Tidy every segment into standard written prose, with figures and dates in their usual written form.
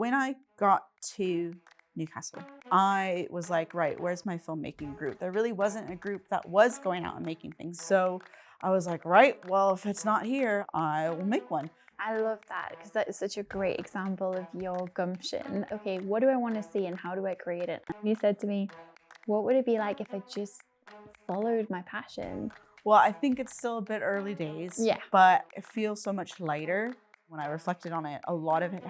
when I got to Newcastle, I was like, right, where's my filmmaking group? There really wasn't a group that was going out and making things. So I was like, right, well, if it's not here, I will make one. I love that because that is such a great example of your gumption. Okay, what do I want to see and how do I create it? And you said to me, what would it be like if I just followed my passion? Well, I think it's still a bit early days, Yeah. but it feels so much lighter. When I reflected on it, a lot of it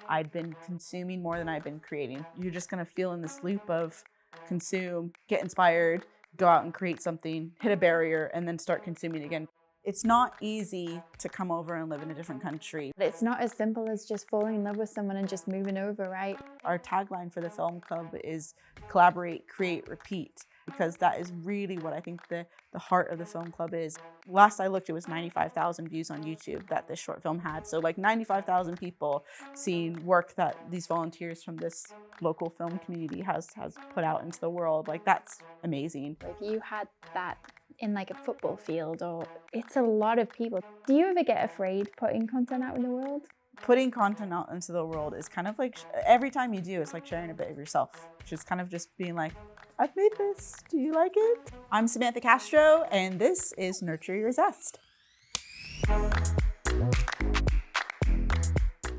I'd been consuming more than I'd been creating. You're just gonna feel in this loop of consume, get inspired, go out and create something, hit a barrier, and then start consuming again. It's not easy to come over and live in a different country. But it's not as simple as just falling in love with someone and just moving over, right? Our tagline for the film club is collaborate, create, repeat, because that is really what I think the heart of the film club is. Last I looked, it was 95,000 views on YouTube that this short film had. So like 95,000 people seeing work that these volunteers from this local film community has put out into the world. Like that's amazing. If you had that in like a football field, or it's a lot of people. Do you ever get afraid putting content out in the world? Putting content out into the world is kind of like, every time you do, it's like sharing a bit of yourself, which is kind of just being like, I've made this, do you like it? I'm Samantha Castro, and this is Nurture Your Zest.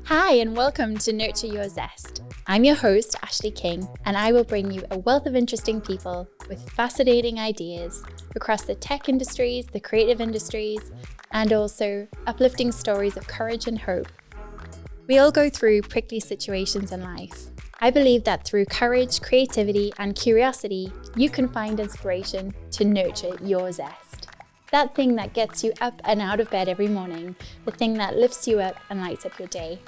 Hi, and welcome to Nurture Your Zest. I'm your host, Ashleigh King, and I will bring you a wealth of interesting people with fascinating ideas across the tech industries, the creative industries, and also uplifting stories of courage and hope. We all go through prickly situations in life. I believe that through courage, creativity, and curiosity, you can find inspiration to nurture your zest. That thing that gets you up and out of bed every morning, the thing that lifts you up and lights up your day.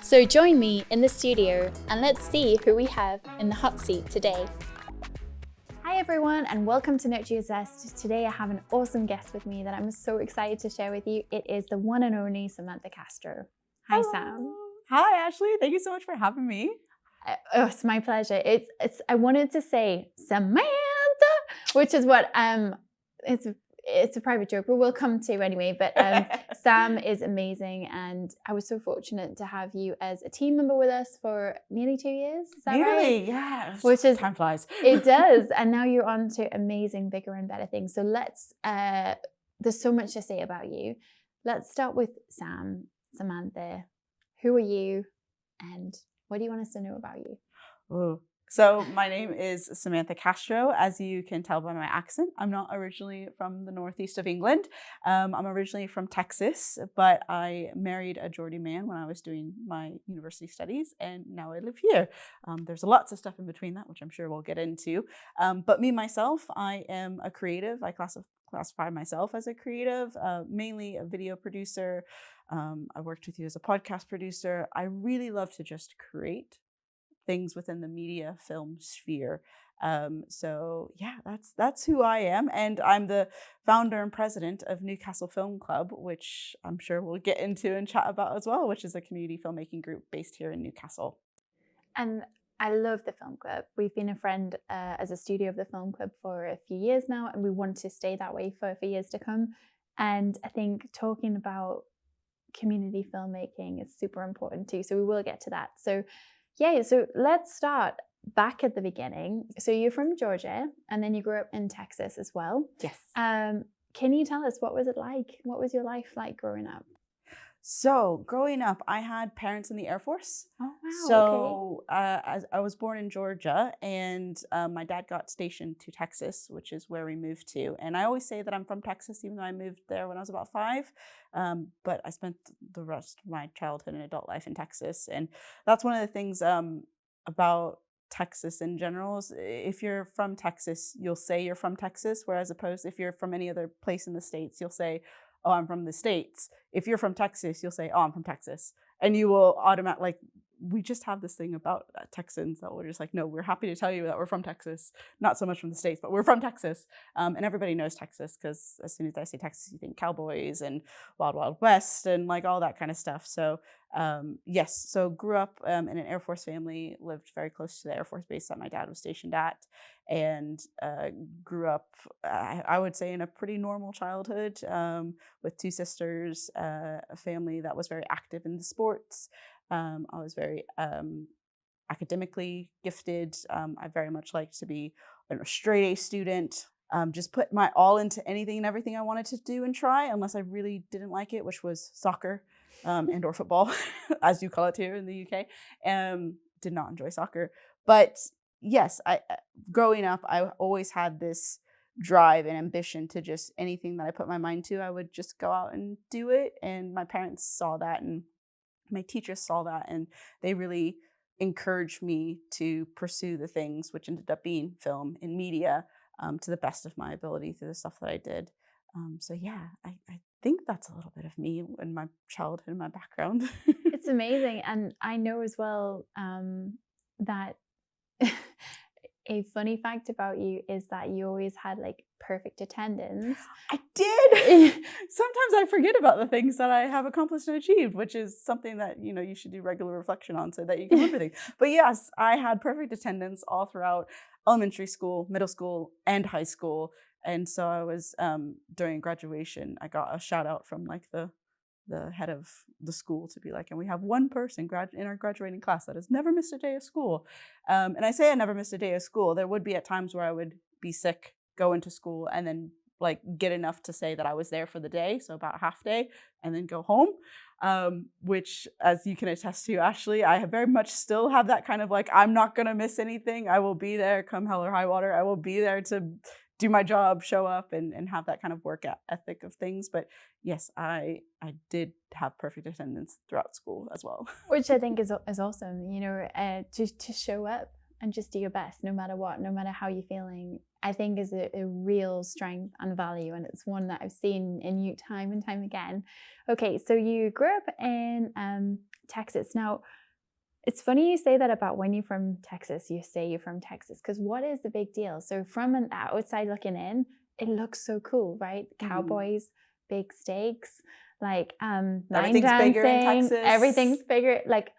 So join me in the studio and let's see who we have in the hot seat today. Hi everyone, and welcome to Nurture Your Zest. Today I have an awesome guest with me that I'm so excited to share with you. It is the one and only Samantha Castro. Hi, Hello. Sam. Hi, Ashleigh. Thank you so much for having me. Oh, it's my pleasure. I wanted to say Samantha, which is what it's a private joke, but we'll come to anyway. But Sam is amazing, and I was so fortunate to have you as a team member with us for nearly 2 years. Is that right? Yeah. Which is time flies. It does, and now you're on to amazing, bigger and better things. So let's. There's so much to say about you. Let's start with Sam. Samantha, who are you, and what do you want us to know about you? Ooh. So my name is Samantha Castro. As you can tell by my accent, I'm not originally from the northeast of England. I'm originally from Texas, but I married a Geordie man when I was doing my university studies, and now I live here. There's lots of stuff in between that, which I'm sure we'll get into. But me, myself, I am a creative. I classify myself as a creative, mainly a video producer. I worked with you as a podcast producer. I really love to just create things within the media film sphere. So yeah, that's who I am. And I'm the founder and president of Newcastle Film Club, which I'm sure we'll get into and chat about as well, which is a community filmmaking group based here in Newcastle. And I love the film club. We've been a friend as a studio of the film club for a few years now, and we want to stay that way for years to come. And I think talking about community filmmaking is super important too. So we will get to that. So yeah, so let's start back at the beginning. So you're from Georgia, and then you grew up in Texas as well. Yes. Can you tell us, what was it like? What was your life like growing up? So growing up, I had parents in the Air Force. Oh, wow. So as I was born in Georgia, and my dad got stationed to Texas, which is where we moved to. And I always say that I'm from Texas, even though I moved there when I was about 5. But I spent the rest of my childhood and adult life in Texas. And that's one of the things about Texas in general is if you're from Texas, you'll say you're from Texas, whereas opposed if you're from any other place in the States, you'll say, oh, I'm from the States. If you're from Texas, you'll say, oh, I'm from Texas. And you will automatically, like, we just have this thing about Texans that we're just like, no, we're happy to tell you that we're from Texas. Not so much from the States, but we're from Texas. And everybody knows Texas because as soon as I say Texas, you think cowboys and Wild Wild West and like all that kind of stuff. So yes, so grew up in an Air Force family, lived very close to the Air Force base that my dad was stationed at, and grew up, I would say, in a pretty normal childhood with 2 sisters, a family that was very active in the sports. I was very academically gifted. I very much liked to be a straight A student. Just put my all into anything and everything I wanted to do and try, unless I really didn't like it, which was soccer and or football, as you call it here in the UK. Did not enjoy soccer, but yes, growing up, I always had this drive and ambition to just anything that I put my mind to, I would just go out and do it. And my parents saw that, and my teachers saw that, and they really encouraged me to pursue the things which ended up being film and media to the best of my ability through the stuff that I did. So yeah, I think that's a little bit of me and my childhood and my background. It's amazing. And I know as well that a funny fact about you is that you always had like perfect attendance. I did. Sometimes I forget about the things that I have accomplished and achieved, which is something that, you should do regular reflection on so that you can remember things. But yes, I had perfect attendance all throughout elementary school, middle school, and high school. And so I was, during graduation, I got a shout out from like the head of the school to be like, and we have one person in our graduating class that has never missed a day of school. And I say I never missed a day of school. There would be at times where I would be sick, go into school, and then like get enough to say that I was there for the day, so about half day, and then go home. Which, as you can attest to, Ashleigh, I very much still have that kind of like, I'm not gonna miss anything. I will be there come hell or high water. I will be there to do my job, show up, and have that kind of work ethic of things. But yes, I did have perfect attendance throughout school as well. Which I think is awesome, to show up and just do your best, no matter what, no matter how you're feeling, I think is a real strength and value. And it's one that I've seen in you time and time again. Okay, so you grew up in Texas. Now, it's funny you say that about when you're from Texas, you say you're from Texas, because what is the big deal? So from an outside looking in, it looks so cool, right? Cowboys, big steaks, like line Everything's bigger in dancing, Texas. everything's bigger, like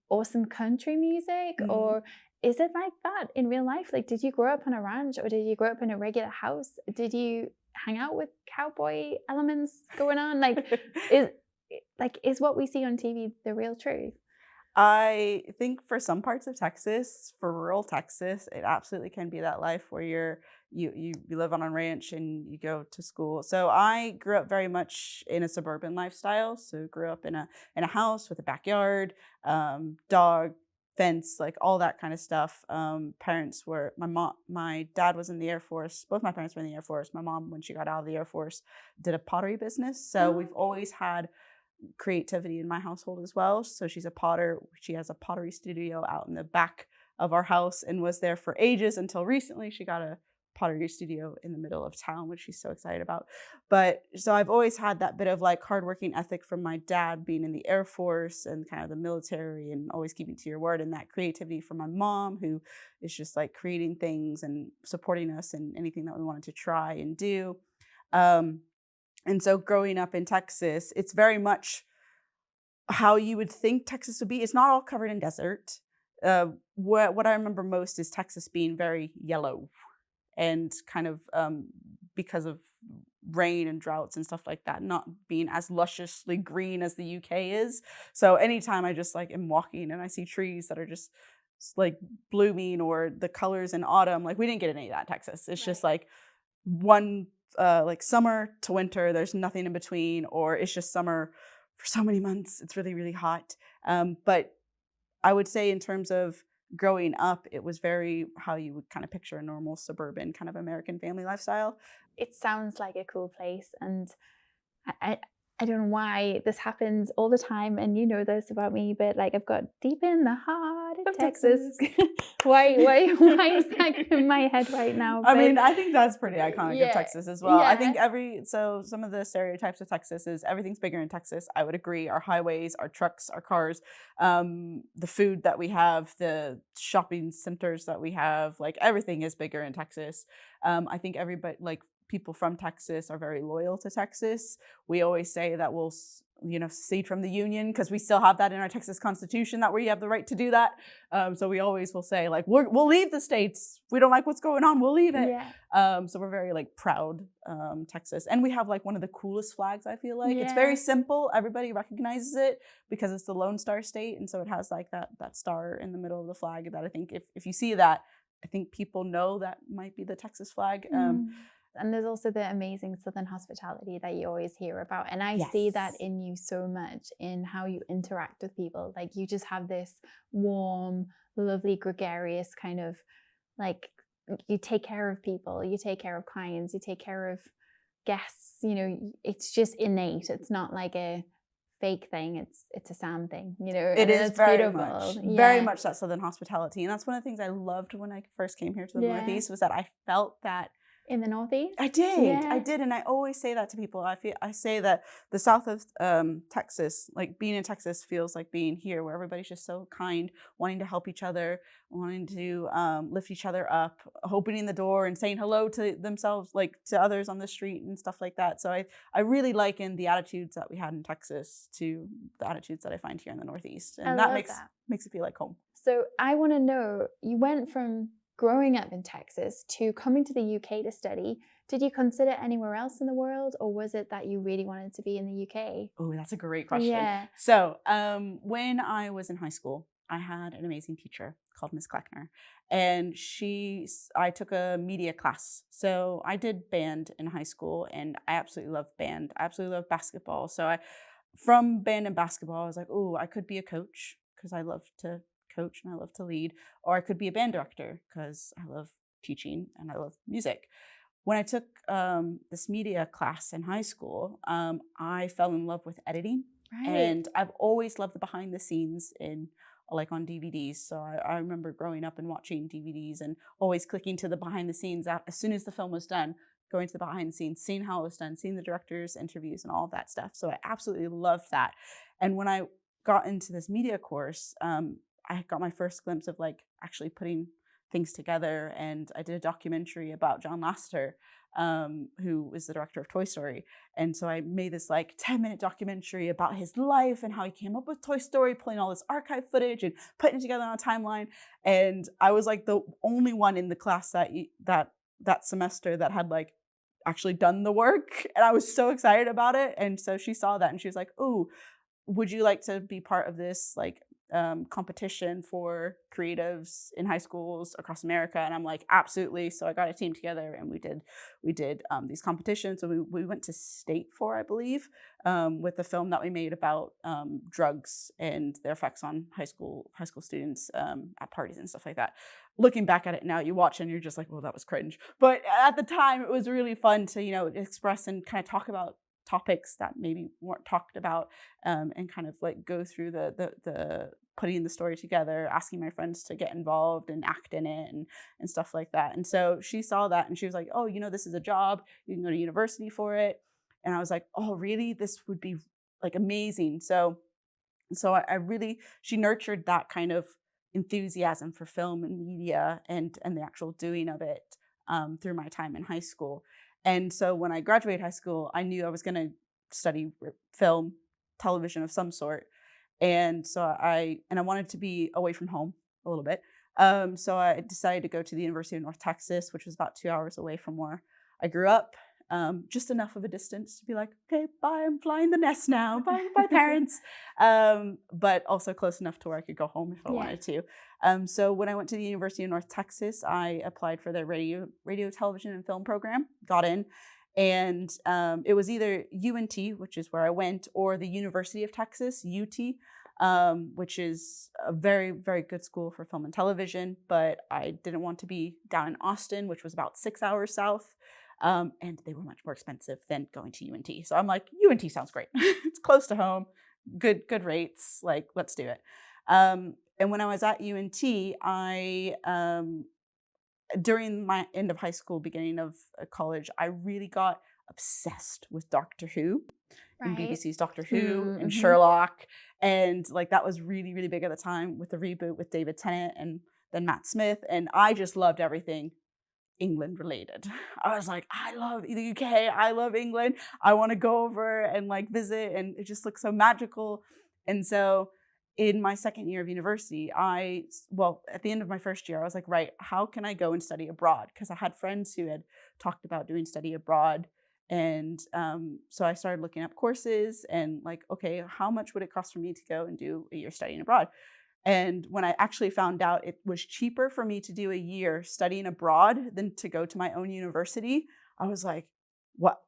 awesome country music. Or is it like that in real life? Like, did you grow up on a ranch, or did you grow up in a regular house? Did you hang out with cowboy elements going on? Is what we see on TV the real truth? I think for some parts of Texas, for rural Texas, it absolutely can be that life where you live on a ranch and you go to school. So I grew up very much in a suburban lifestyle. So grew up in a house with a backyard, dog, fence, like all that kind of stuff. Parents were my dad was in the Air Force. Both my parents were in the Air Force. My mom, when she got out of the Air Force, did a pottery business. So we've always had creativity in my household as well. So she's a potter. She has a pottery studio out in the back of our house and was there for ages until recently she got a pottery studio in the middle of town, which she's so excited about. But so I've always had that bit of like hardworking ethic from my dad being in the Air Force and kind of the military and always keeping to your word, and that creativity from my mom, who is just like creating things and supporting us in anything that we wanted to try and do. And so growing up in Texas, it's very much how you would think Texas would be. It's not all covered in desert. What I remember most is Texas being very yellow and kind of because of rain and droughts and stuff like that, not being as lusciously green as the UK is. So anytime I just like am walking and I see trees that are just like blooming, or the colors in autumn, like we didn't get any of that in Texas. It's just like one like summer to winter, there's nothing in between, or it's just summer for so many months. It's really, really hot. But I would say in terms of growing up, it was very how you would kind of picture a normal suburban kind of American family lifestyle. It sounds like a cool place, and I don't know why this happens all the time, and you know this about me, but like I've got deep in the heart of Texas. why is that in my head right now? I mean, I think that's pretty iconic of Texas as well. Yeah. I think some of the stereotypes of Texas is everything's bigger in Texas. I would agree. Our highways, our trucks, our cars, the food that we have, the shopping centers that we have, like everything is bigger in Texas. I think everybody, like people from Texas, are very loyal to Texas. We always say that secede from the Union, because we still have that in our Texas Constitution that we have the right to do that. So we always will say, like, we'll leave the states. We don't like what's going on. We'll leave it. Yeah. So we're very like proud Texas, and we have like one of the coolest flags. I feel like it's Yeah. very simple. Everybody recognizes it because it's the Lone Star State, and so it has like that star in the middle of the flag. That I think if you see that, I think people know that might be the Texas flag. And there's also the amazing Southern hospitality that you always hear about. And I see that in you so much in how you interact with people. Like you just have this warm, lovely, gregarious kind of like, you take care of people, you take care of clients, you take care of guests. It's just innate. It's not like a fake thing. It's a Sam thing, It is very beautiful. very much that Southern hospitality. And that's one of the things I loved when I first came here to the Northeast, was that I felt that in the Northeast. I did, and I always say that to people. I say that the south of Texas, like being in Texas, feels like being here, where everybody's just so kind, wanting to help each other, wanting to lift each other up, opening the door and saying hello to themselves, like to others on the street and stuff like that. So I really liken the attitudes that we had in Texas to the attitudes that I find here in the Northeast, and that makes it feel like home. So I want to know, you went from growing up in Texas to coming to the UK to study. Did you consider anywhere else in the world, or was it that you really wanted to be in the UK? Oh, that's a great question. Yeah. So when I was in high school, I had an amazing teacher called Miss Kleckner, and I took a media class. So I did band in high school, and I absolutely loved band. I absolutely loved basketball. So from band and basketball, I was like, oh, I could be a coach because I love to coach and I love to lead, or I could be a band director because I love teaching and I love music. When I took this media class in high school, I fell in love with editing. Right. And I've always loved the behind the scenes on DVDs. So I remember growing up and watching DVDs and always clicking to the behind the scenes as soon as the film was done, going to the behind the scenes, seeing how it was done, seeing the director's interviews and all of that stuff. So I absolutely loved that. And when I got into this media course, I got my first glimpse of like actually putting things together, and I did a documentary about John Lasseter, who was the director of Toy Story. And so I made this like 10-minute documentary about his life and how he came up with Toy Story, pulling all this archive footage and putting it together on a timeline. And I was like the only one in the class that semester that had like actually done the work, and I was so excited about it. And so she saw that and she was like, "Ooh, would you like to be part of this like competition for creatives in high schools across America?" And I'm like, absolutely. So I got a team together and we did these competitions. So we went to state for, I believe, with the film that we made about drugs and their effects on high school students at parties and stuff like that. Looking back at it now, you watch and you're just like, well, that was cringe. But at the time, it was really fun to express and kind of talk about topics that maybe weren't talked about, and kind of like go through the putting the story together, asking my friends to get involved and act in it and stuff like that. And so she saw that and she was like, oh, this is a job, you can go to university for it. And I was like, oh, really? This would be like amazing. So she nurtured that kind of enthusiasm for film and media and the actual doing of it through my time in high school. And so when I graduated high school, I knew I was going to study film, television of some sort. And so I wanted to be away from home a little bit. So I decided to go to the University of North Texas, which was about 2 hours away from where I grew up. Just enough of a distance to be like, okay, bye, I'm flying the nest now. Bye, parents. But also close enough to where I could go home if I wanted to. So when I went to the University of North Texas, I applied for their radio, television, and film program, got in. And it was either UNT, which is where I went, or the University of Texas, UT, which is a very, very good school for film and television. But I didn't want to be down in Austin, which was about 6 hours south. And they were much more expensive than going to UNT. So I'm like, UNT sounds great. It's close to home, good rates. Like, let's do it. And when I was at UNT, I during my end of high school, beginning of college, I really got obsessed with Doctor Who, and BBC's Doctor Who and Sherlock. And like that was really, really big at the time with the reboot with David Tennant and then Matt Smith. And I just loved everything England related. I was like, I love the UK. I love England. I want to go over and like visit, and it just looks so magical. And so in my second year of university, at the end of my first year, I was like, right, how can I go and study abroad? Because I had friends who had talked about doing study abroad. And so I started looking up courses and like, okay, how much would it cost for me to go and do a year studying abroad? And when I actually found out it was cheaper for me to do a year studying abroad than to go to my own university, I was like, what?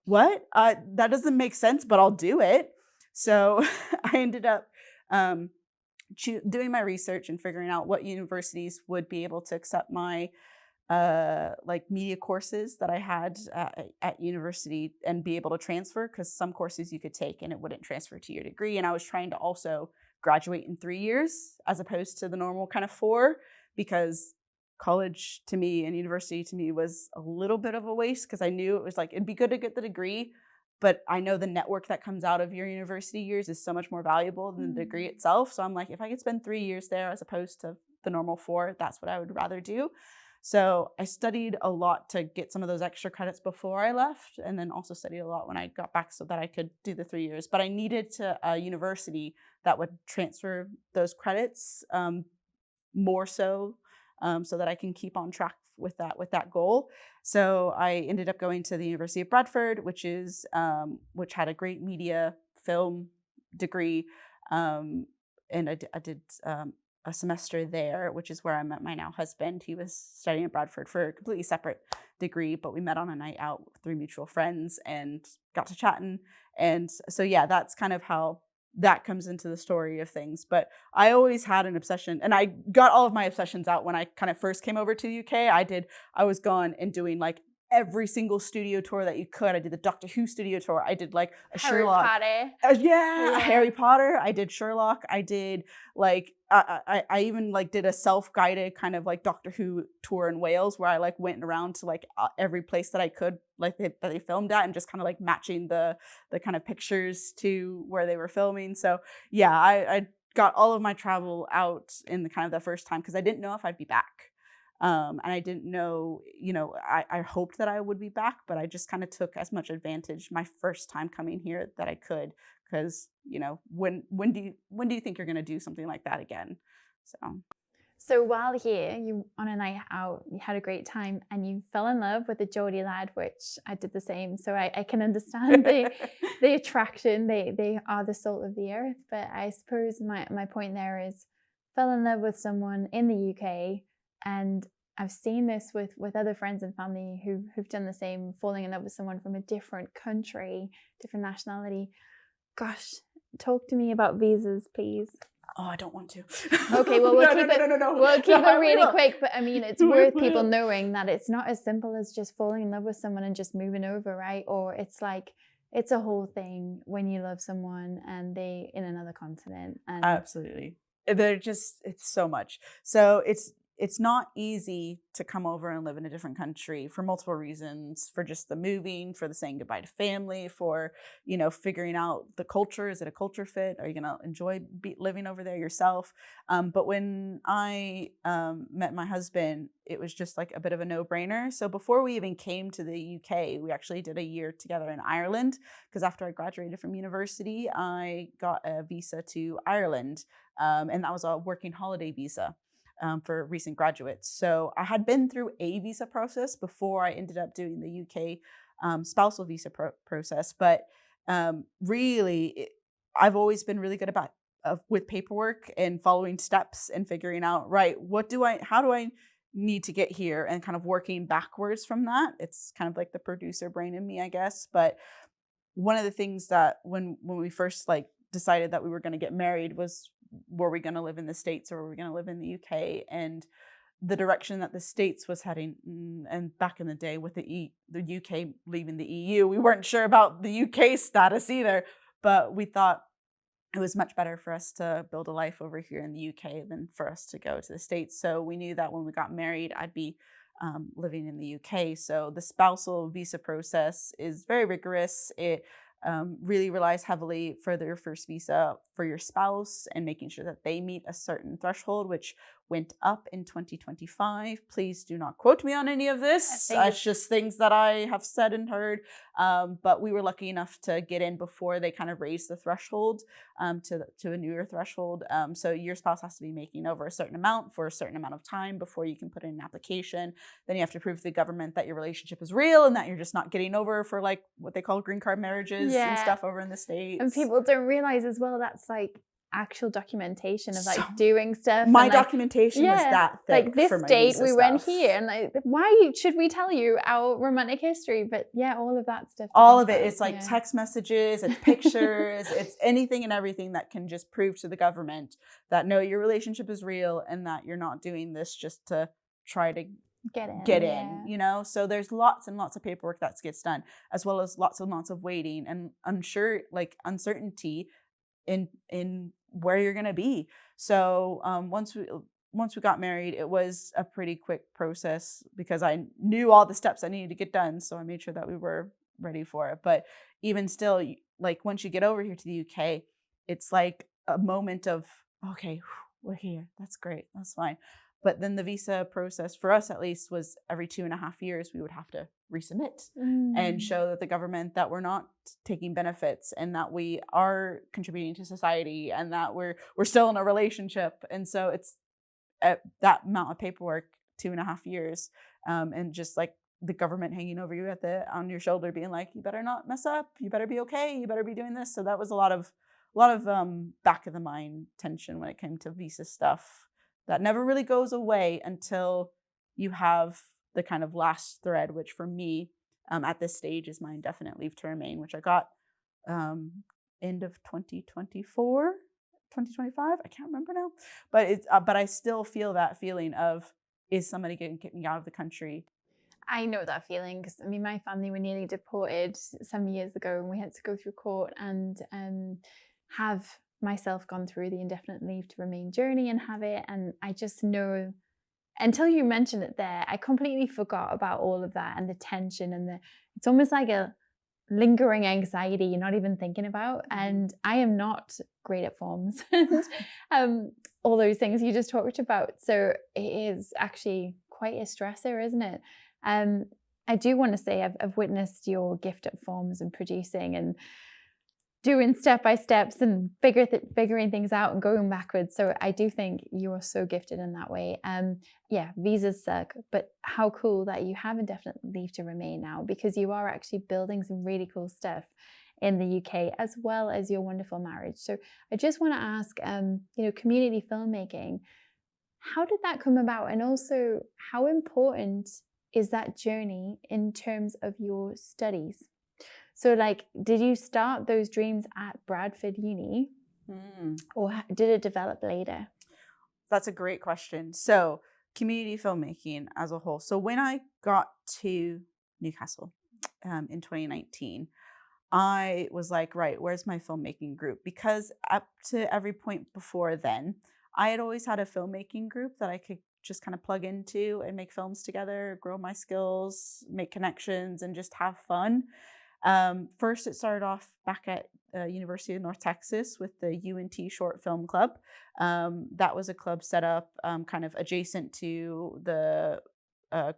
That doesn't make sense, but I'll do it. So I ended up doing my research and figuring out what universities would be able to accept my like media courses that I had at university and be able to transfer, because some courses you could take and it wouldn't transfer to your degree. And I was trying to also graduate in 3 years as opposed to the normal kind of 4, because college to me and university to me was a little bit of a waste, because I knew it was like, it'd be good to get the degree, but I know the network that comes out of your university years is so much more valuable than the degree itself. So I'm like, if I could spend 3 years there as opposed to the normal 4, that's what I would rather do. So I studied a lot to get some of those extra credits before I left, and then also studied a lot when I got back so that I could do the 3 years. But I needed a university that would transfer those credits more so that I can keep on track with that goal. So I ended up going to the University of Bradford, which had a great media film degree, and I did a semester there, which is where I met my now husband. He was studying at Bradford for a completely separate degree, but we met on a night out through mutual friends and got to chatting. And so, yeah, that's kind of how that comes into the story of things. But I always had an obsession, and I got all of my obsessions out when I kind of first came over to the UK. I was gone and doing like every single studio tour that you could. I did the Doctor Who studio tour. I did like a Harry Sherlock. Potter. Yeah, Harry Potter. I did Sherlock. I did like I even like did a self-guided kind of like Doctor Who tour in Wales, where I like went around to like every place that I could, like that they filmed at, and just kind of like matching the kind of pictures to where they were filming. So yeah, I got all of my travel out in the kind of the first time, because I didn't know if I'd be back. And I didn't know, I hoped that I would be back, but I just kind of took as much advantage my first time coming here that I could, because, when do you think you're going to do something like that again? So while here, you on a night out, you had a great time and you fell in love with a Geordie lad, which I did the same. So I can understand the attraction. They are the salt of the earth. But I suppose my point there is, fell in love with someone in the UK. And I've seen this with other friends and family who've done the same, falling in love with someone from a different country, different nationality. Gosh, talk to me about visas, please. Oh, I don't want to. Okay, well, we'll keep it really quick. But I mean, it's worth people knowing that it's not as simple as just falling in love with someone and just moving over, right? Or it's like, it's a whole thing when you love someone and they in another continent. And absolutely. It's so much. So it's not easy to come over and live in a different country for multiple reasons, for just the moving, for the saying goodbye to family, for, figuring out the culture. Is it a culture fit? Are you going to enjoy living over there yourself? But when I met my husband, it was just like a bit of a no-brainer. So before we even came to the UK, we actually did a year together in Ireland, because after I graduated from university, I got a visa to Ireland, and that was a working holiday visa. For recent graduates. So I had been through a visa process before I ended up doing the UK spousal visa process. But really, I've always been really good about with paperwork and following steps and figuring out, right, how do I need to get here, and kind of working backwards from that. It's kind of like the producer brain in me, I guess. But one of the things that when we first like decided that we were going to get married was, were we going to live in the States or were we going to live in the UK? And the direction that the States was heading, and back in the day with the UK leaving the EU, we weren't sure about the UK status either, but we thought it was much better for us to build a life over here in the UK than for us to go to the States. So we knew that when we got married, I'd be living in the UK. So the spousal visa process is very rigorous. It really relies heavily for their first visa for your spouse and making sure that they meet a certain threshold, which went up in 2025. Please do not quote me on any of this. It's just things that I have said and heard. But we were lucky enough to get in before they kind of raised the threshold to a newer threshold. So your spouse has to be making over a certain amount for a certain amount of time before you can put in an application. Then you have to prove to the government that your relationship is real and that you're just not getting over for like what they call green card marriages and stuff over in the States. And people don't realize as well that's like actual documentation of like doing stuff. My and, like, documentation was that thick. Like this for my date visa we stuff. went here, and like, why should we tell you our romantic history? But yeah, all of that stuff. All of it. It's like text messages, it's pictures, it's anything and everything that can just prove to the government that no, your relationship is real and that you're not doing this just to try to get in, you know? So there's lots and lots of paperwork that gets done, as well as lots and lots of waiting and uncertainty in where you're going to be. So once we got married, it was a pretty quick process because I knew all the steps I needed to get done. So I made sure that we were ready for it. But even still, like once you get over here to the UK, it's like a moment of, okay, we're here. That's great. That's fine. But then the visa process for us, at least, was every 2.5 years, we would have to resubmit and show that the government that we're not taking benefits and that we are contributing to society and that we're still in a relationship. And so it's that amount of paperwork, 2.5 years, and just like the government hanging over you on your shoulder, being like, you better not mess up, you better be okay, you better be doing this. So that was a lot of back of the mind tension when it came to visa stuff. That never really goes away until you have the kind of last thread, which for me at this stage is my indefinite leave to remain, which I got end of 2024, 2025. I can't remember now, but I still feel that feeling of, is somebody going to get me out of the country? I know that feeling because I mean, my family were nearly deported some years ago, and we had to go through court and have myself gone through the indefinite leave to remain journey and have it. And I just know, until you mentioned it there, I completely forgot about all of that and the tension and it's almost like a lingering anxiety you're not even thinking about. And I am not great at forms and all those things you just talked about. So it is actually quite a stressor, isn't it? I do want to say I've witnessed your gift at forms and producing and doing step-by-steps and figuring things out and going backwards. So I do think you are so gifted in that way. Visas suck, but how cool that you have indefinite leave to remain now, because you are actually building some really cool stuff in the UK, as well as your wonderful marriage. So I just want to ask, community filmmaking, how did that come about? And also, how important is that journey in terms of your studies? So like, did you start those dreams at Bradford Uni or did it develop later? That's a great question. So community filmmaking as a whole. So when I got to Newcastle in 2019, I was like, right, where's my filmmaking group? Because up to every point before then, I had always had a filmmaking group that I could just kind of plug into and make films together, grow my skills, make connections, and just have fun. First, it started off back at University of North Texas with the UNT Short Film Club. That was a club set up kind of adjacent to the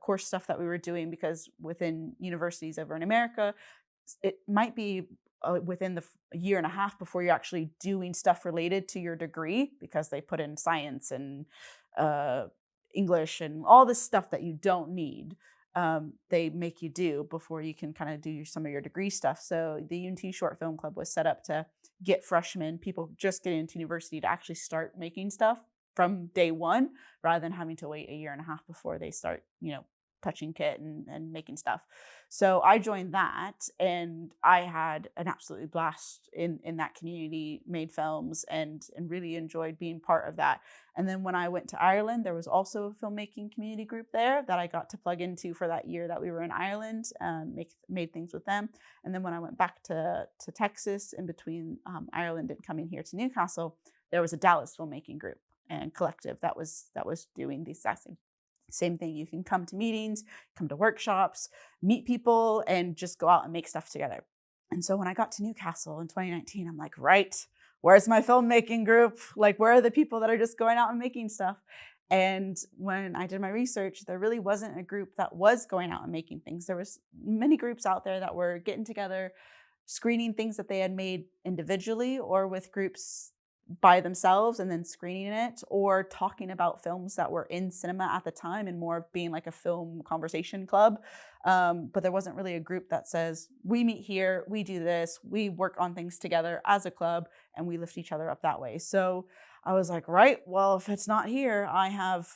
course stuff that we were doing, because within universities over in America, it might be within the year and a half before you're actually doing stuff related to your degree, because they put in science and English and all this stuff that you don't need. They make you do before you can kind of do some of your degree stuff. So the UNT Short Film Club was set up to get freshmen, people just getting into university, to actually start making stuff from day one, rather than having to wait a year and a half before they start, touching kit and making stuff. So I joined that, and I had an absolutely blast in that community, made films and really enjoyed being part of that. And then when I went to Ireland, there was also a filmmaking community group there that I got to plug into for that year that we were in Ireland, made things with them. And then when I went back to Texas, in between Ireland and coming here to Newcastle, there was a Dallas filmmaking group and collective that was doing the exact same thing. You can come to meetings, come to workshops, meet people, and just go out and make stuff together. And so when I got to Newcastle in 2019, I'm like, right, where's my filmmaking group? Like, where are the people that are just going out and making stuff? And when I did my research, there really wasn't a group that was going out and making things. There was many groups out there that were getting together, screening things that they had made individually or with groups by themselves and then screening it, or talking about films that were in cinema at the time and more of being like a film conversation club. But there wasn't really a group that says, we meet here, we do this, we work on things together as a club, and we lift each other up that way. So I was like, right, well, if it's not here, I have,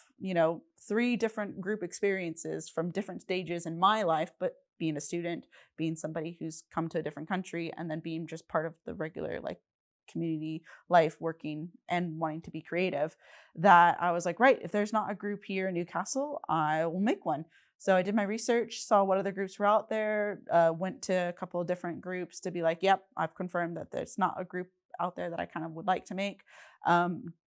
3 different group experiences from different stages in my life, but being a student, being somebody who's come to a different country, and then being just part of the regular like community life, working and wanting to be creative, that I was like, right, if there's not a group here in Newcastle, I will make one. So I did my research, saw what other groups were out there, went to a couple of different groups to be like, yep, I've confirmed that there's not a group out there that I kind of would like to make.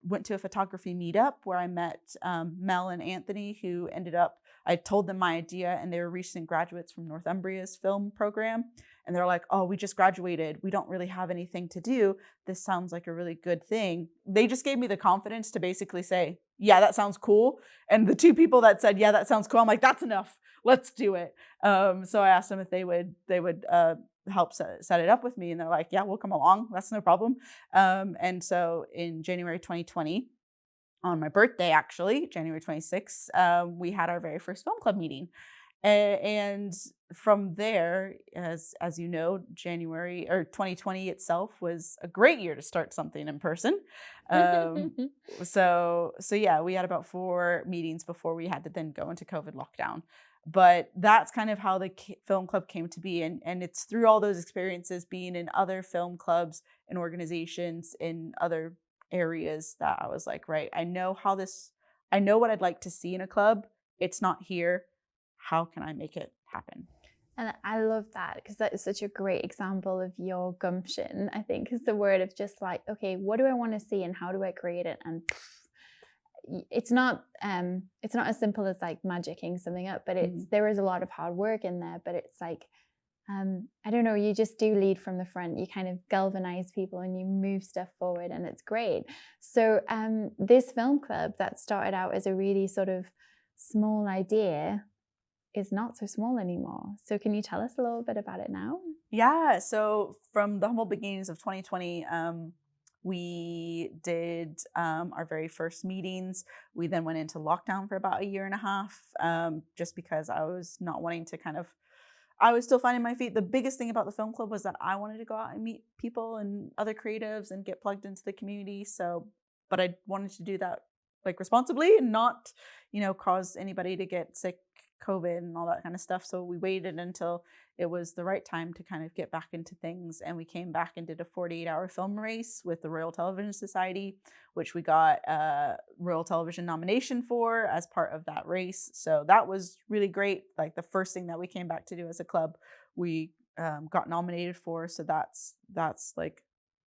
Went to a photography meetup where I met Mel and Anthony, who ended up, I told them my idea, and they were recent graduates from Northumbria's film program. And they're like, oh, we just graduated. We don't really have anything to do. This sounds like a really good thing. They just gave me the confidence to basically say, yeah, that sounds cool. And the 2 people that said, yeah, that sounds cool, I'm like, that's enough. Let's do it. So I asked them if they would help set it up with me. And they're like, yeah, we'll come along. That's no problem. And so in January 2020, on my birthday, actually, January 26th, we had our very first film club meeting. And from there, as you know, January or 2020 itself was a great year to start something in person. Um, so yeah, we had about 4 meetings before we had to then go into COVID lockdown. But that's kind of how the film club came to be, and it's through all those experiences, being in other film clubs and organizations in other areas, that I was like, right, I know what I'd like to see in a club. It's not here. How can I make it happen? And I love that, because that is such a great example of your gumption, I think, is the word of just like, okay, what do I want to see and how do I create it? And it's not as simple as like magicking something up, but there is a lot of hard work in there. But it's like, I don't know, you just do lead from the front. You kind of galvanize people and you move stuff forward, and it's great. So this film club that started out as a really sort of small idea is not so small anymore. So can you tell us a little bit about it now? Yeah. So from the humble beginnings of 2020, we did our very first meetings. We then went into lockdown for about 1.5 years, just because I was not wanting to I was still finding my feet. The biggest thing about the film club was that I wanted to go out and meet people and other creatives and get plugged into the community. But I wanted to do that like responsibly and not, cause anybody to get sick, COVID and all that kind of stuff. So we waited until it was the right time to kind of get back into things. And we came back and did a 48-hour film race with the Royal Television Society, which we got a Royal Television nomination for as part of that race. So that was really great. Like the first thing that we came back to do as a club, we got nominated for. So that's like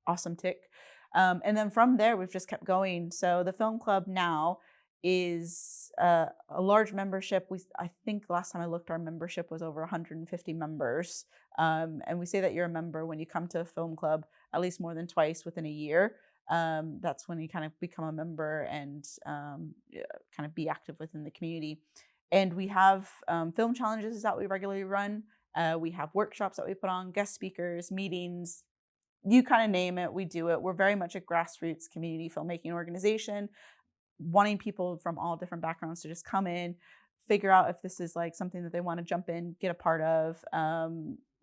awesome tick. And then from there, we've just kept going. So the film club now is a large membership. I think last time I looked, our membership was over 150 members. And we say that you're a member when you come to a film club at least more than twice within a year. That's when you kind of become a member and kind of be active within the community. And we have film challenges that we regularly run. We have workshops that we put on, guest speakers, meetings. You kind of name it, we do it. We're very much a grassroots community filmmaking organization, wanting people from all different backgrounds to just come in, figure out if this is like something that they want to jump in, get a part of,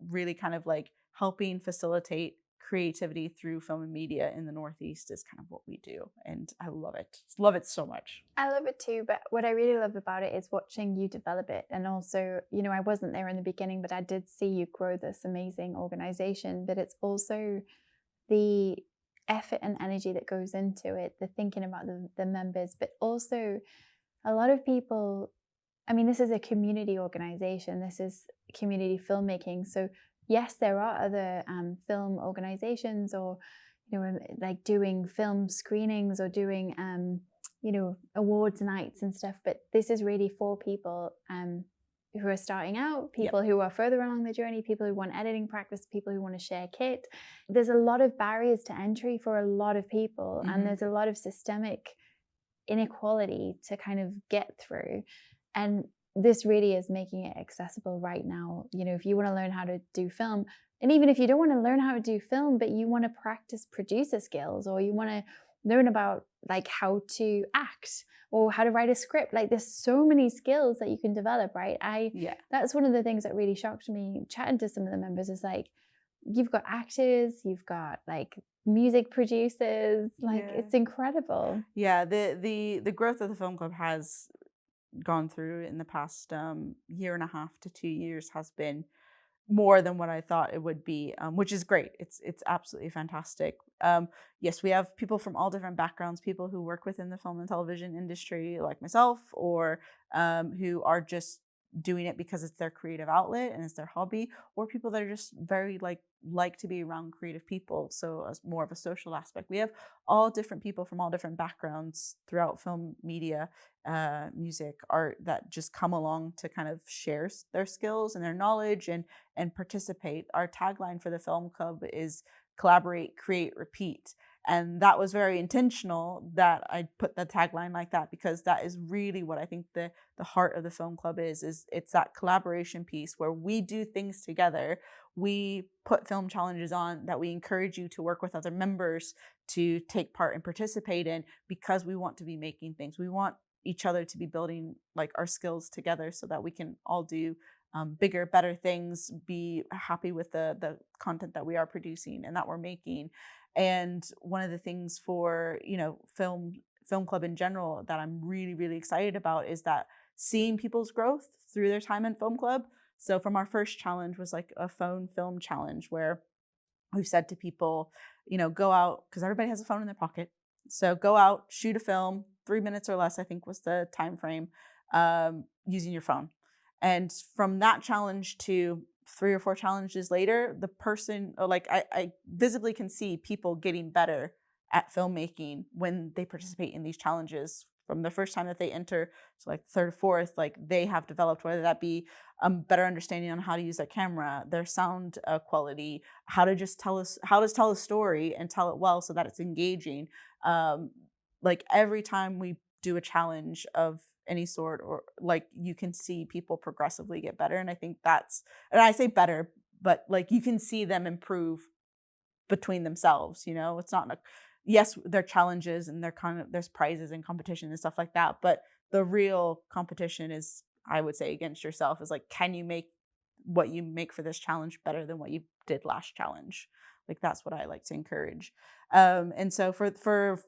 really kind of like helping facilitate creativity through film and media in the Northeast is kind of what we do. And I love it. Love it so much. I love it too. But what I really love about it is watching you develop it. And also, I wasn't there in the beginning, but I did see you grow this amazing organization. But it's also the effort and energy that goes into it, the thinking about the members, but also a lot of people, this is a community organization, this is community filmmaking. So yes, there are other film organizations or, like doing film screenings or doing, awards nights and stuff, but this is really for people who are starting out, Yep. people who are further along the journey, people who want editing practice, people who want to share kit. There's a lot of barriers to entry for a lot of people, and there's a lot of systemic inequality to kind of get through. And this really is making it accessible right now. You know, if you want to learn how to do film, and even if you don't want to learn how to do film, but you want to practice producer skills, or you want to learn about like how to act or how to write a script, like there's so many skills that you can develop, right? That's one of the things that really shocked me chatting to some of the members, is like, you've got actors, you've got like music producers, like it's incredible. Yeah, the growth of the film club has gone through in the past year and a half to 2 years has been more than what I thought it would be, which is great. It's absolutely fantastic. Yes, we have people from all different backgrounds, people who work within the film and television industry like myself, or who are just doing it because it's their creative outlet and it's their hobby, or people that are just very like to be around creative people, so as more of a social aspect. We have all different people from all different backgrounds throughout film, media, music, art, that just come along to kind of share their skills and their knowledge and participate. Our tagline for the film club is collaborate, create, repeat. And that was very intentional that I put the tagline like that, because that is really what I think the heart of the film club is it's that collaboration piece where we do things together. We put film challenges on that we encourage you to work with other members to take part and participate in, because we want to be making things. We want each other to be building like our skills together so that we can all do bigger, better things, be happy with the content that we are producing and that we're making. And one of the things for, film club in general that I'm really, really excited about is that seeing people's growth through their time in film club. So from our first challenge was like a phone film challenge, where we've said to people, go out, because everybody has a phone in their pocket. So go out, shoot a film, 3 minutes or less, I think was the time frame, using your phone. And from that challenge to 3 or 4 challenges later, the person, I visibly can see people getting better at filmmaking when they participate in these challenges. From the first time that they enter, so like third, fourth, like they have developed, whether that be better understanding on how to use their camera, their sound quality, how to tell a story and tell it well so that it's engaging. Like every time we do a challenge of any sort, or like you can see people progressively get better. And I think and I say better, but like you can see them improve between themselves. It's not yes, there are challenges and there's prizes and competition and stuff like that, but the real competition is, I would say, against yourself. Is like, can you make what you make for this challenge better than what you did last challenge? Like that's what I like to encourage. And so for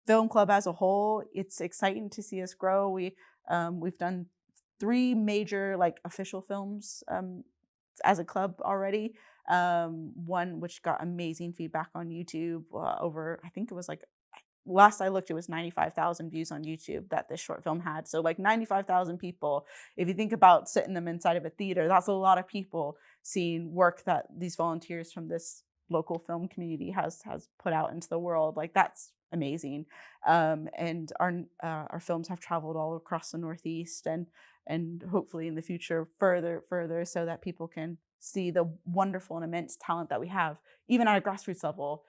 film club as a whole, it's exciting to see us grow. We've done 3 major like official films as a club already. One which got amazing feedback on YouTube, over, I think it was like, last I looked, it was 95,000 views on YouTube that this short film had. So like 95,000 people, if you think about sitting them inside of a theater, that's a lot of people seeing work that these volunteers from this local film community has put out into the world. Like that's amazing. And our films have traveled all across the Northeast and hopefully in the future further, so that people can see the wonderful and immense talent that we have, even at a grassroots level,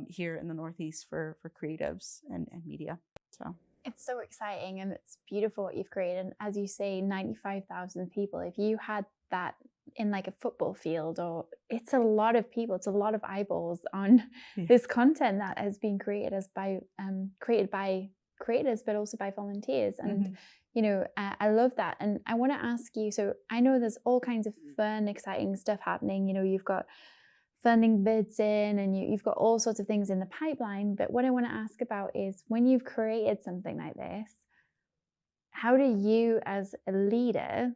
here in the Northeast for creatives and media. So it's so exciting and it's beautiful what you've created. And as you say, 95,000 people, if you had that in like a football field, or it's a lot of people, it's a lot of eyeballs on this content that has been created by creators, but also by volunteers. And I love that. And I want to ask you, so I know there's all kinds of fun, exciting stuff happening. You've got funding bids in and you've got all sorts of things in the pipeline. But what I want to ask about is, when you've created something like this, how do you as a leader,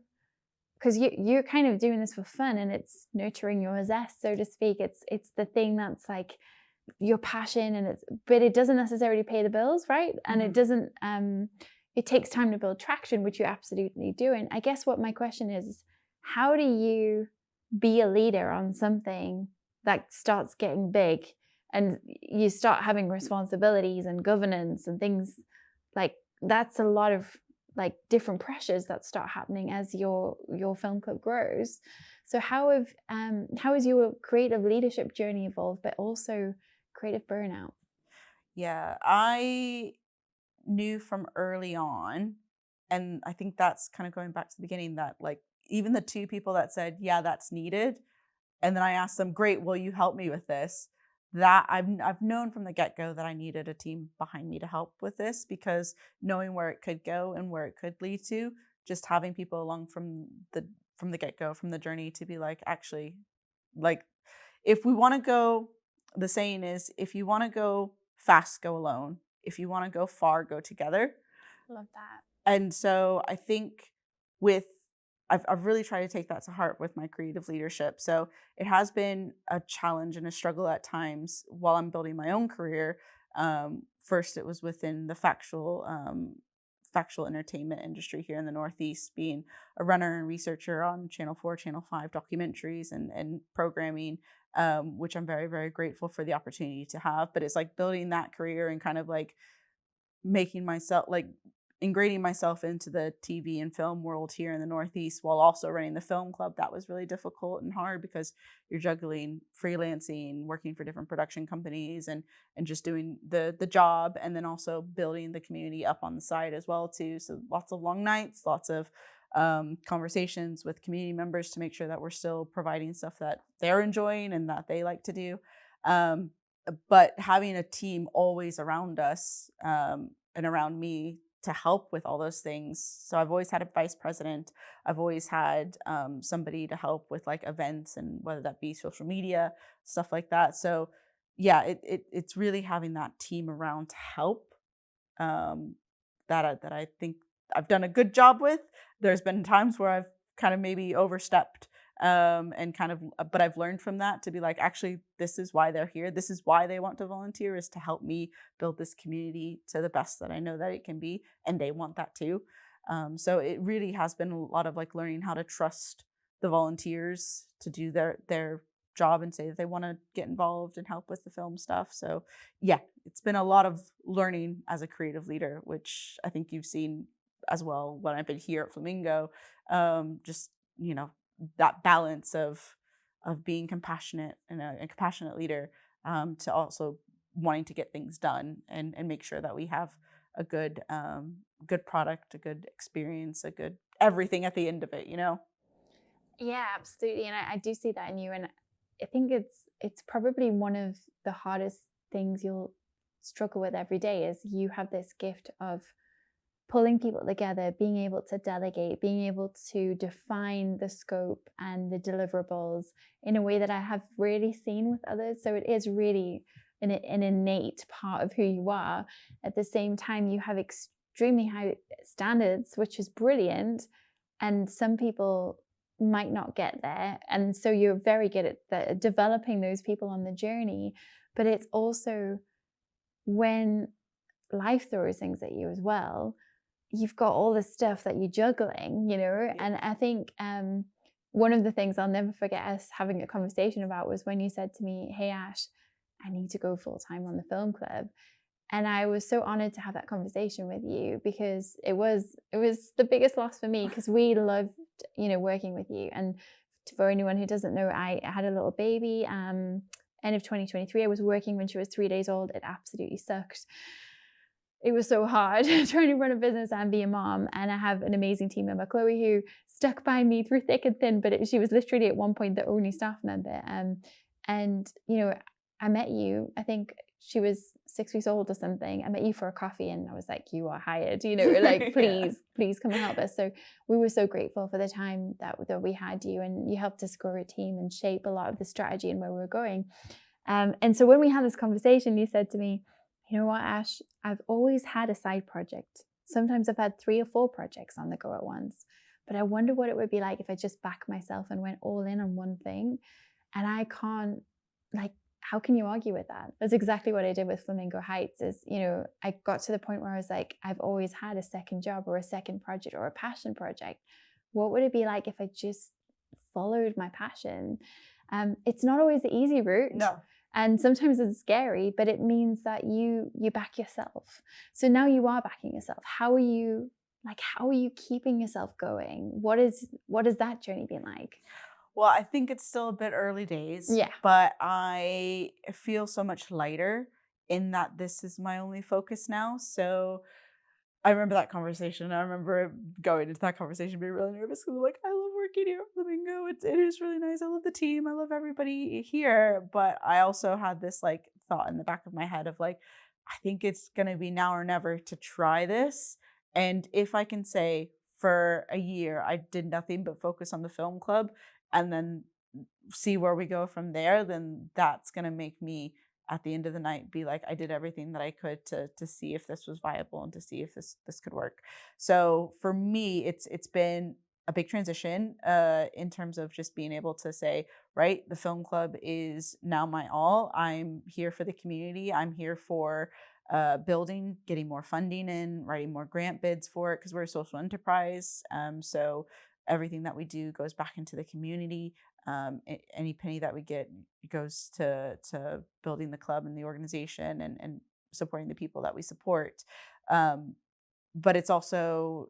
because you're kind of doing this for fun and it's nurturing your zest, so to speak. It's the thing that's like your passion, but it doesn't necessarily pay the bills, right? And it doesn't, it takes time to build traction, which you absolutely do. And I guess what my question is, how do you be a leader on something that starts getting big and you start having responsibilities and governance and things like that's a lot of like different pressures that start happening as your film club grows. So how has your creative leadership journey evolved, but also creative burnout? Yeah, I knew from early on, and I think that's kind of going back to the beginning, that like even the two people that said, yeah, that's needed, and then I asked them, great, will you help me with this? That I've known from the get-go that I needed a team behind me to help with this, because knowing where it could go and where it could lead to, just having people along from the get-go, from the journey, to be like, actually, like, if we want to go, the saying is, if you want to go fast, go alone. If you want to go far, go together. Love that. And so I think with I've really tried to take that to heart with my creative leadership. So it has been a challenge and a struggle at times while I'm building my own career. First, it was within the factual entertainment industry here in the Northeast, being a runner and researcher on Channel 4, Channel 5 documentaries and programming, which I'm very, very grateful for the opportunity to have. But it's like building that career and kind of like making myself like ingraining myself into the TV and film world here in the Northeast while also running the film club. That was really difficult and hard, because you're juggling freelancing, working for different production companies, and just doing the job, and then also building the community up on the side as well too. So lots of long nights, lots of conversations with community members to make sure that we're still providing stuff that they're enjoying and that they like to do. But having a team always around us, and around me, to help with all those things. So I've always had a vice president. I've always had somebody to help with like events, and whether that be social media, stuff like that. So yeah, it's really having that team around to help, um, that I think I've done a good job with. There's been times where I've kind of maybe overstepped, and kind of, but I've learned from that to be like, actually, this is why they're here. This is why they want to volunteer, is to help me build this community to the best that I know that it can be, and they want that too. So it really has been a lot of like learning how to trust the volunteers to do their job and say that they want to get involved and help with the film stuff. So yeah, it's been a lot of learning as a creative leader, which I think you've seen as well when I've been here at Flamingo. Just, you know, that balance of being compassionate and a compassionate leader, to also wanting to get things done and make sure that we have a good product, a good experience, a good everything at the end of it, you know? Yeah, absolutely. And I do see that in you. And I think it's probably one of the hardest things you'll struggle with every day, is you have this gift of pulling people together, being able to delegate, being able to define the scope and the deliverables in a way that I have really seen with others. So it is really an innate part of who you are. At the same time, you have extremely high standards, which is brilliant. And some people might not get there. And so you're very good at developing those people on the journey. But it's also when life throws things at you as well, you've got all this stuff that you're juggling, you know? And I think one of the things I'll never forget us having a conversation about was when you said to me, hey, Ash, I need to go full time on the film club. And I was so honored to have that conversation with you, because it was the biggest loss for me, because we loved, you know, working with you. And for anyone who doesn't know, I had a little baby, end of 2023. I was working when she was 3 days old. It absolutely sucked. It was so hard trying to run a business and be a mom. And I have an amazing team member, Chloe, who stuck by me through thick and thin, but she was literally at one point the only staff member. And, you know, I met you, I think she was 6 weeks old or something. I met you for a coffee and I was like, you are hired, you know, like, please come and help us. So we were so grateful for the time that we had you, and you helped us grow a team and shape a lot of the strategy and where we were going. And so when we had this conversation, you said to me, you know what, Ash, I've always had a side project. Sometimes I've had 3 or 4 projects on the go at once, but I wonder what it would be like if I just backed myself and went all in on one thing. And I can't, like, how can you argue with that? That's exactly what I did with Flamingo Heights. Is, you know, I got to the point where I was like, I've always had a second job or a second project or a passion project. What would it be like if I just followed my passion? It's not always the easy route. No. And sometimes it's scary, but it means that you back yourself. So now you are backing yourself. How are you Like, how are you keeping yourself going? What has that journey been like? Well, I think it's still a bit early days, Yeah. but I feel so much lighter in that this is my only focus now. So I remember that conversation. I remember going into that conversation being really nervous because I'm like, I love working here at Flamingo. It is really nice. I love the team. I love everybody here. But I also had this like thought in the back of my head of like, I think it's gonna be now or never to try this. And if I can say for a year I did nothing but focus on the film club and then see where we go from there, then that's gonna make me at the end of the night be like, I did everything that I could to see if this was viable and to see if this could work. So for me, it's been a big transition in terms of just being able to say, right, the film club is now my all. I'm here for the community. I'm here for building, getting more funding in, writing more grant bids for it because we're a social enterprise. So everything that we do goes back into the community. Any penny that we get goes to building the club and the organization and supporting the people that we support. Um, but it's also,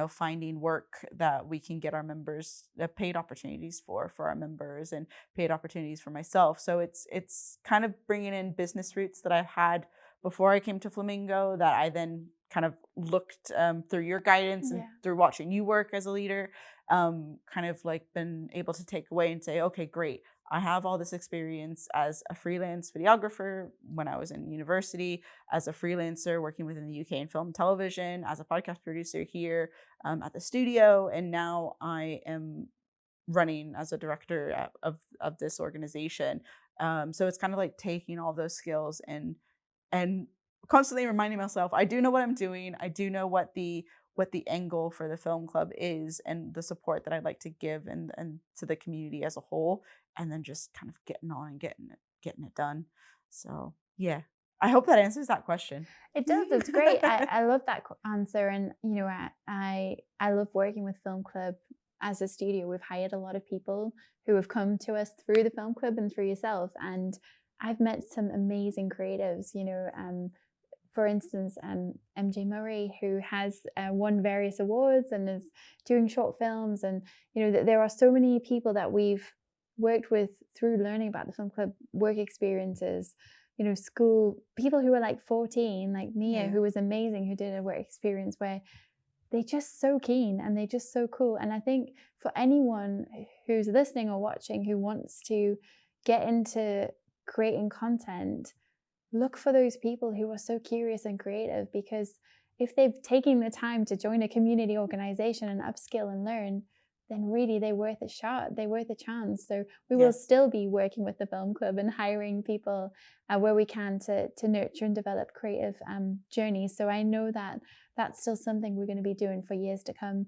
finding work that we can get our members paid opportunities for our members and paid opportunities for myself. So it's kind of bringing in business roots that I've had before I came to Flamingo that I then kind of looked through your guidance and Yeah. through watching you work as a leader, kind of like been able to take away and say, okay, great. I have all this experience as a freelance videographer when I was in university, as a freelancer working within the UK and film and television, as a podcast producer here at the studio, and now I am running as a director of this organization. So it's kind of like taking all those skills and constantly reminding myself I do know what I'm doing. I do know what the end goal for the film club is and the support that I'd like to give and to the community as a whole, and then just kind of getting on and getting it done. So yeah, I hope that answers that question. It does. It's great. I love that answer. And, I love working with Film Club as a studio. We've hired a lot of people who have come to us through the Film Club and through yourself. And I've met some amazing creatives, for instance, MJ Murray, who has won various awards and is doing short films. And, there are so many people that we've worked with through learning about the Film Club, work experiences, school, people who were like 14, like Mia, who was amazing, who did a work experience where they're just so keen and they're just so cool. And I think for anyone who's listening or watching who wants to get into creating content, look for those people who are so curious and creative, because if they've taken the time to join a community organization and upskill and learn, then really they're worth a shot, they're worth a chance. So we will still be working with the Film Club and hiring people where we can to nurture and develop creative journeys. So I know that that's still something we're going to be doing for years to come.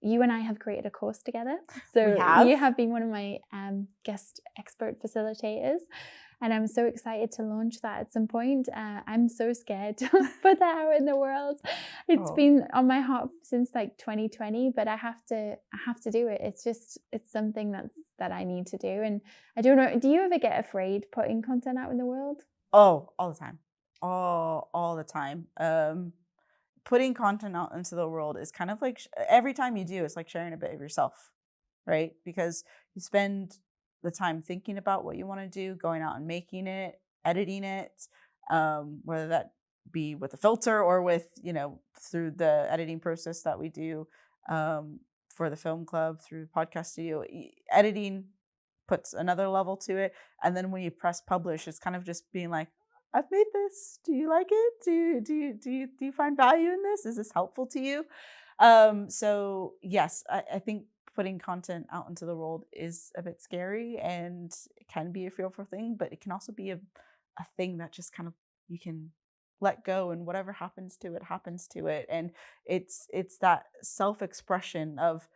You and I have created a course together. So you have been one of my guest expert facilitators. And I'm so excited to launch that at some point. I'm so scared to put that out in the world. It's been on my heart since like 2020, but I have to do it. It's something that I need to do. And I don't know, do you ever get afraid putting content out in the world? Oh, all the time. All the time. Putting content out into the world is kind of like every time you do, it's like sharing a bit of yourself, right? Because you spend the time thinking about what you want to do, going out and making it, editing it, whether that be with a filter or with, through the editing process that we do for the film club, through podcast studio. Editing puts another level to it. And then when you press publish, it's kind of just being like, I've made this. Do you like it? Do you find value in this? Is this helpful to you? So yes, I think putting content out into the world is a bit scary and it can be a fearful thing, but it can also be a thing that just kind of you can let go, and whatever happens to it. And it's that self-expression of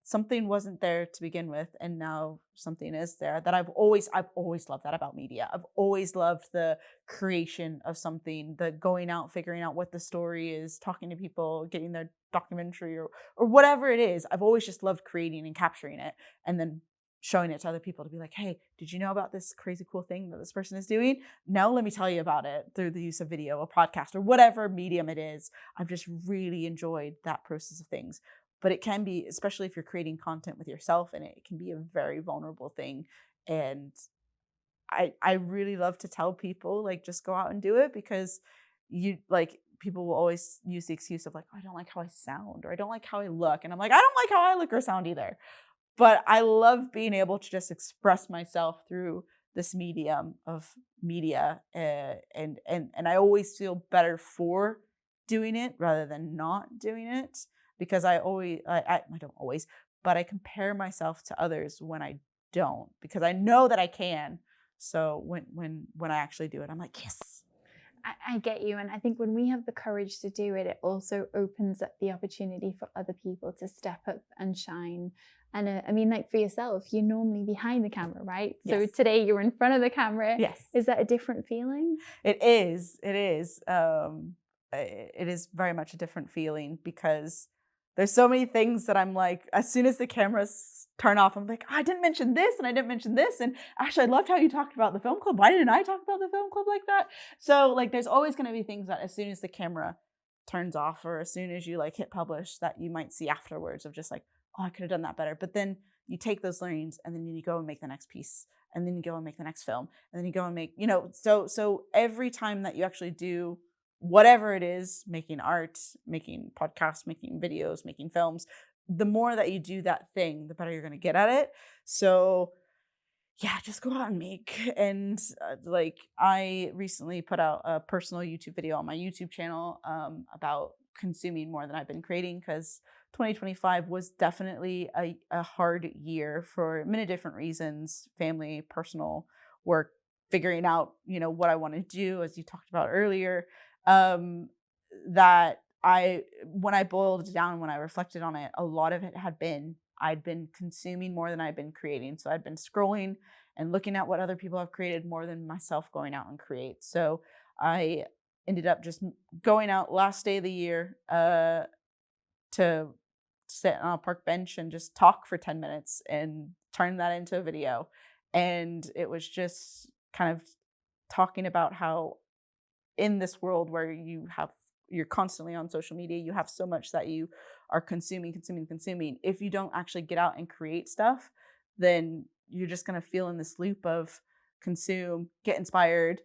something wasn't there to begin with and now something is there. That I've always loved that about media. I've always loved the creation of something, the going out, figuring out what the story is, talking to people, getting their documentary or whatever it is. I've always just loved creating and capturing it and then showing it to other people to be like, hey, did you know about this crazy cool thing that this person is doing? No, let me tell you about it through the use of video, a podcast, or whatever medium it is. I've just really enjoyed that process of things. But it can be, especially if you're creating content with yourself, and it can be a very vulnerable thing. And I really love to tell people, like, just go out and do it, because you like people will always use the excuse of like, oh, I don't like how I sound, or I don't like how I look. And I'm like, I don't like how I look or sound either. But I love being able to just express myself through this medium of media, and I always feel better for doing it rather than not doing it, because I don't always, but I compare myself to others when I don't, because I know that I can. So when I actually do it, I'm like, yes. I get you. And I think when we have the courage to do it, it also opens up the opportunity for other people to step up and shine. And I mean, like for yourself, you're normally behind the camera, right? So Yes. today you're in front of the camera. Yes. Is that a different feeling? It is. It is. It is very much a different feeling, because there's so many things that I'm like, as soon as the cameras turn off, I'm like, oh, I didn't mention this, and I didn't mention this. And actually, I loved how you talked about the film club. Why didn't I talk about the film club like that? So like, there's always going to be things that as soon as the camera turns off, or as soon as you like hit publish, that you might see afterwards of just like, oh, I could have done that better. But then you take those learnings, and then you go and make the next piece, and then you go and make the next film, and then you go and make, so every time that you actually do whatever it is, making art, making podcasts, making videos, making films, the more that you do that thing, the better you're going to get at it. So yeah, just go out and make. And like, I recently put out a personal YouTube video on my YouTube channel about consuming more than I've been creating, because 2025 was definitely a hard year for many different reasons: family, personal, work, figuring out, what I want to do, as you talked about earlier. That when I boiled it down, when I reflected on it, a lot of it had been, I'd been consuming more than I'd been creating. So I'd been scrolling and looking at what other people have created more than myself going out and create. So I ended up just going out last day of the year to sit on a park bench and just talk for 10 minutes and turn that into a video. And it was just kind of talking about how in this world where you're constantly on social media, you have so much that you are consuming. If you don't actually get out and create stuff, then you're just going to feel in this loop of consume, get inspired,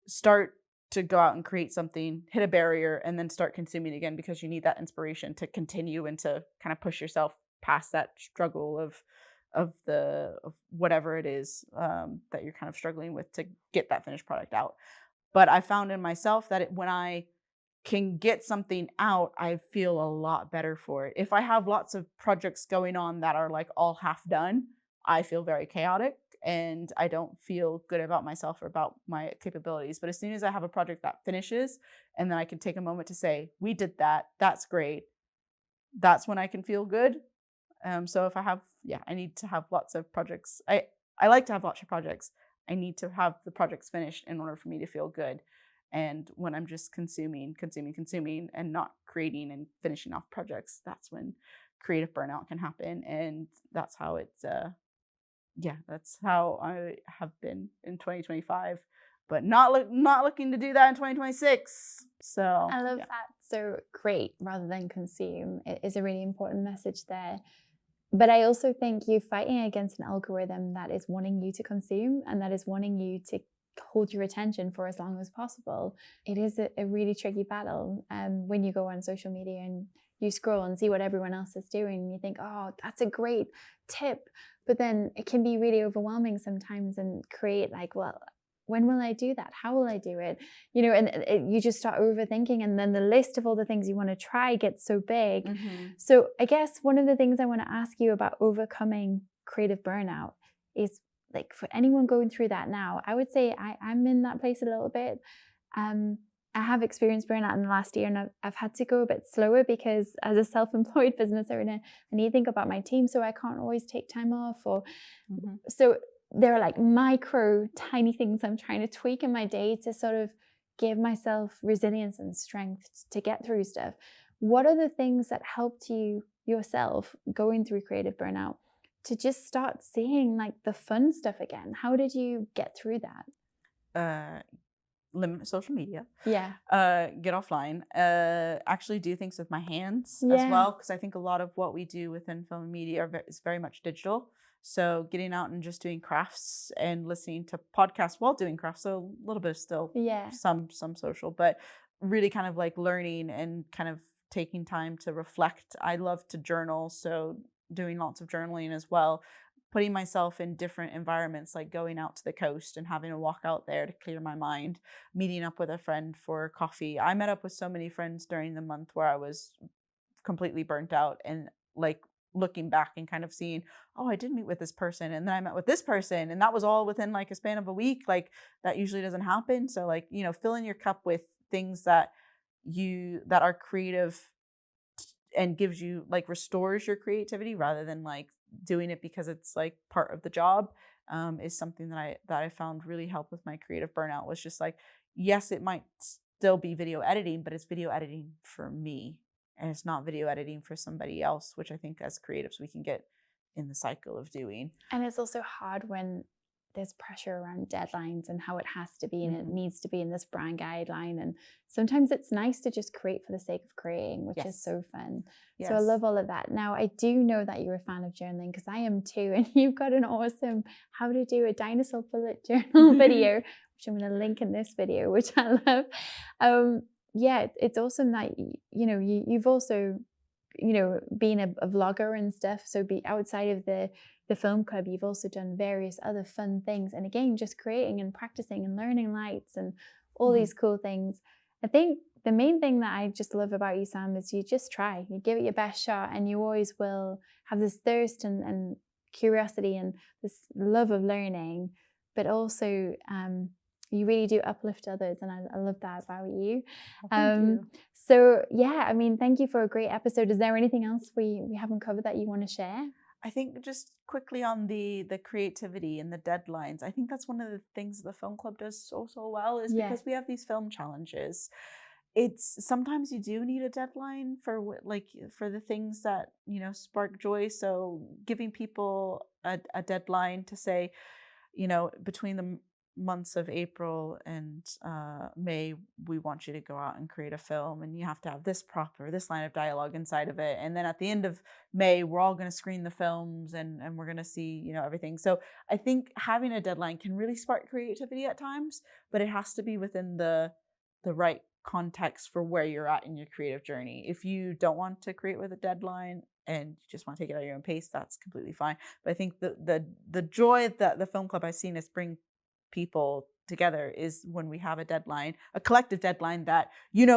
start to go out and create something, hit a barrier, and then start consuming again, because you need that inspiration to continue and to kind of push yourself past that struggle of whatever it is that you're kind of struggling with to get that finished product out. But I found in myself that when I can get something out, I feel a lot better for it. If I have lots of projects going on that are like all half done, I feel very chaotic, and I don't feel good about myself or about my capabilities. But as soon as I have a project that finishes, and then I can take a moment to say, we did that, that's great, that's when I can feel good. So if I need to have lots of projects. I like to have lots of projects. I need to have the projects finished in order for me to feel good. And when I'm just consuming and not creating and finishing off projects, that's when creative burnout can happen. And that's how that's how I have been in 2025, but not looking to do that in 2026. So I love that. So create rather than consume. It is a really important message there. But I also think you're fighting against an algorithm that is wanting you to consume, and that is wanting you to hold your attention for as long as possible. It is a really tricky battle. When you go on social media and you scroll and see what everyone else is doing, and you think, oh, that's a great tip. But then it can be really overwhelming sometimes, and create like, well, when will I do that? How will I do it? And you just start overthinking, and then the list of all the things you want to try gets so big. Mm-hmm. So I guess one of the things I want to ask you about overcoming creative burnout is, like, for anyone going through that now, I would say I'm in that place a little bit. I have experienced burnout in the last year, and I've had to go a bit slower, because as a self-employed business owner, I need to think about my team, so I can't always take time off. So there are like micro tiny things I'm trying to tweak in my day to sort of give myself resilience and strength to get through stuff. What are the things that helped you yourself going through creative burnout to just start seeing like the fun stuff again? How did you get through that? Limit social media. Yeah. Get offline. Actually do things with my hands as well, because I think a lot of what we do within film and media is very much digital. So getting out and just doing crafts and listening to podcasts while doing crafts. So a little bit of still some social, but really kind of like learning and kind of taking time to reflect. I love to journal, so doing lots of journaling as well. Putting myself in different environments, like going out to the coast and having a walk out there to clear my mind, meeting up with a friend for coffee. I met up with so many friends during the month where I was completely burnt out, and like looking back and kind of seeing, oh, I did meet with this person, and then I met with this person, and that was all within like a span of a week. Like that usually doesn't happen. So like, filling your cup with things that are creative and gives you like restores your creativity rather than like doing it because it's like part of the job, is something that I found really helped with my creative burnout. Was just like, yes, it might still be video editing, but it's video editing for me, and it's not video editing for somebody else, which I think as creatives we can get in the cycle of doing. And it's also hard when there's pressure around deadlines and how it has to be, and it needs to be in this brand guideline. And sometimes it's nice to just create for the sake of creating, which is so fun. So I love all of that. Now, I do know that you're a fan of journaling, because I am too. And you've got an awesome how to do a dinosaur bullet journal video, which I'm going to link in this video, which I love. It's awesome that, you've also, been a vlogger and stuff. So be outside of the film club, you've also done various other fun things. And again, just creating and practicing and learning lights and all these cool things. I think the main thing that I just love about you, Sam, is you just try. You give it your best shot, and you always will have this thirst and curiosity and this love of learning, but also you really do uplift others, and I love that about you. Thank you. So yeah, I mean, thank you for a great episode. Is there anything else we haven't covered that you want to share? I think just quickly on the creativity and the deadlines, I think that's one of the things the film club does so well, is because we have these film challenges. It's sometimes you do need a deadline for the things that spark joy. So giving people a deadline to say, between the months of April and May, we want you to go out and create a film, and you have to have this prop or this line of dialogue inside of it. And then at the end of May, we're all going to screen the films, and we're going to see, everything. So I think having a deadline can really spark creativity at times, but it has to be within the right context for where you're at in your creative journey. If you don't want to create with a deadline and you just want to take it at your own pace, that's completely fine. But I think the joy that the film club has seen us bring people together is when we have a deadline, a collective deadline, that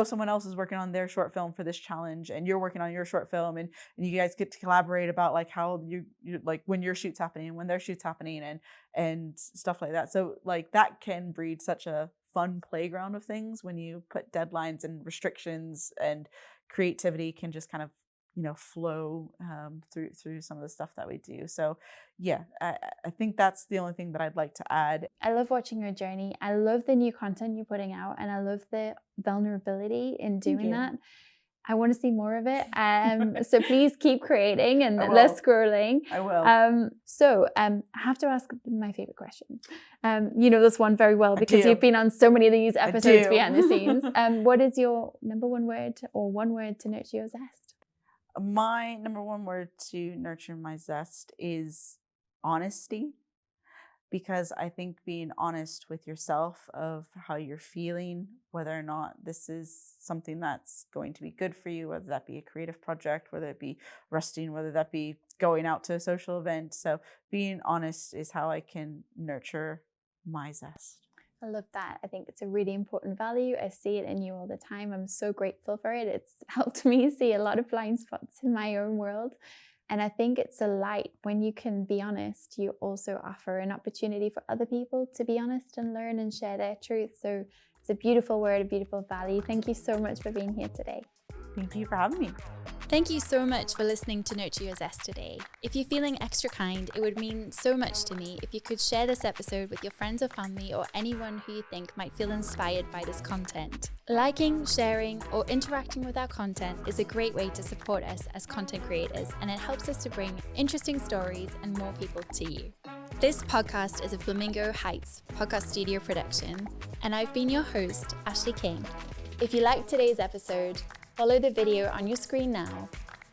someone else is working on their short film for this challenge, and you're working on your short film, and you guys get to collaborate about like how you like when your shoot's happening and when their shoot's happening and stuff like that. So like that can breed such a fun playground of things when you put deadlines and restrictions, and creativity can just kind of flow through some of the stuff that we do. So yeah, I think that's the only thing that I'd like to add. I love watching your journey. I love the new content you're putting out, and I love the vulnerability in doing that. I want to see more of it. So please keep creating and less scrolling. I will. I have to ask my favorite question. You know this one very well because you've been on so many of these episodes behind the scenes. What is your number one word, or one word to nurture your zest? My number one word to nurture my zest is honesty. Because I think being honest with yourself of how you're feeling, whether or not this is something that's going to be good for you, whether that be a creative project, whether it be resting, whether that be going out to a social event. So being honest is how I can nurture my zest. I love that. I think it's a really important value. I see it in you all the time. I'm so grateful for it. It's helped me see a lot of blind spots in my own world. And I think it's a light. When you can be honest, you also offer an opportunity for other people to be honest and learn and share their truth. So it's a beautiful word, a beautiful value. Thank you so much for being here today. Thank you for having me. Thank you so much for listening to Nurture Your Zest today. If you're feeling extra kind, it would mean so much to me if you could share this episode with your friends or family or anyone who you think might feel inspired by this content. Liking, sharing, or interacting with our content is a great way to support us as content creators, and it helps us to bring interesting stories and more people to you. This podcast is a Flamingo Heights podcast studio production, and I've been your host, Ashleigh King. If you liked today's episode, follow the video on your screen now,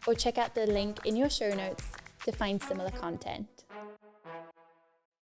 or check out the link in your show notes to find similar content.